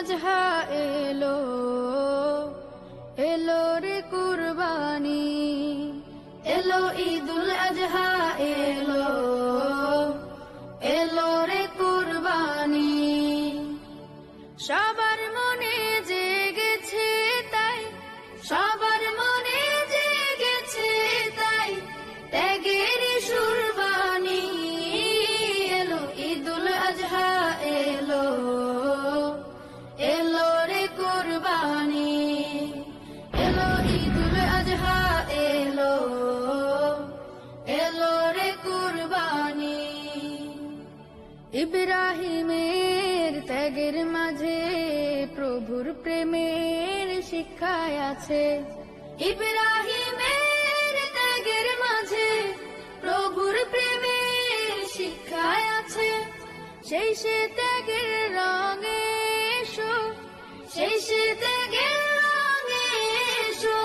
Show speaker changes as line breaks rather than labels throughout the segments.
আজহা এলো, এলো রে কুরবানি, এলো ঈদুল আজহা এলো, এলো রে কুরবানি। সবার মনে জেগেছে তাই, সবার মনে জেগেছে তাই, ত্যাগের সুরবানি। এলো ঈদুল আজহা এলো, এলো রে কুরবানি, এলো ঈদুল আজহা এলো, এলো রে কুরবানি। ইব্রাহিমের ত্যাগের মাঝে প্রভুর প্রেমের শিক্ষায় আছে, ইব্রাহিমের ত্যাগের মাঝে প্রভুর প্রেমের শিক্ষায় আছে। সেই সে ত্যাগের রঙে এসো, সেই সে ত্যাগের রঙে এসো,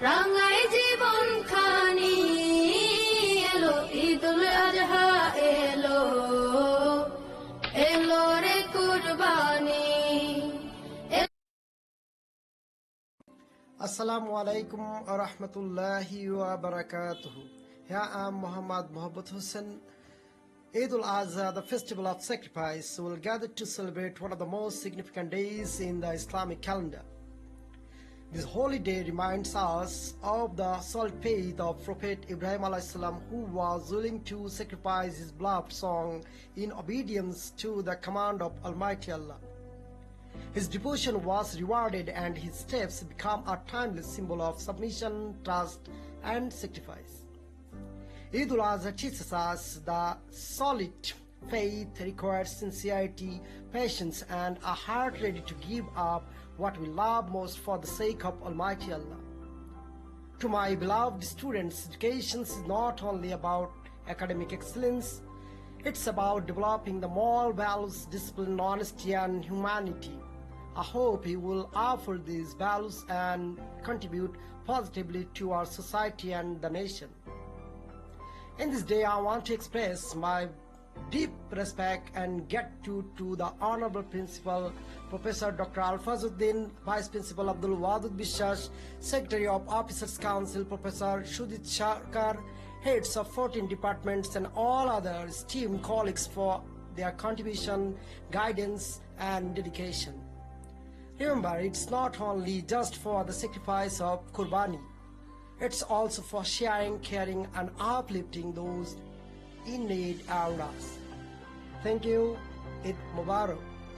রাঙায় জীবন খানি। এলো ঈদুল আজহা এলো, এলো রে কুরবানি।
Assalamu alaikum wa rahmatullahi wa barakatuh. Here I am Muhammad Mohabbat Hussain. Eid al-Azha, the festival of sacrifice, will gather to celebrate one of the most significant days in the Islamic calendar. This holy day reminds us of the solid faith of Prophet Ibrahim alayhis salam, who was willing to sacrifice his beloved son in obedience to the command of Almighty Allah. His devotion was rewarded and his steps become a timeless symbol of submission, trust and sacrifice. Eid al-Azha teaches us the solid faith requires sincerity, patience and a heart ready to give up what we love most for the sake of Almighty Allah. To my beloved students, education is not only about academic excellence, it's about developing the moral values, discipline, honesty and humanity. I hope you will offer these values and contribute positively to our society and the nation. In this day, I want to express my deep respect and gratitude to the Honorable Principal, Professor Dr. Alfazuddin, Vice Principal Abdul Wadud Bishash, Secretary of Officers Council, Professor Shudit Sharkar, heads of 14 departments and all other esteemed colleagues for their contribution, guidance and dedication. Remember, it's not only just for the sacrifice of Qurbani, it's also for sharing, caring and uplifting those in need around us. Thank you. Eid Mubarak.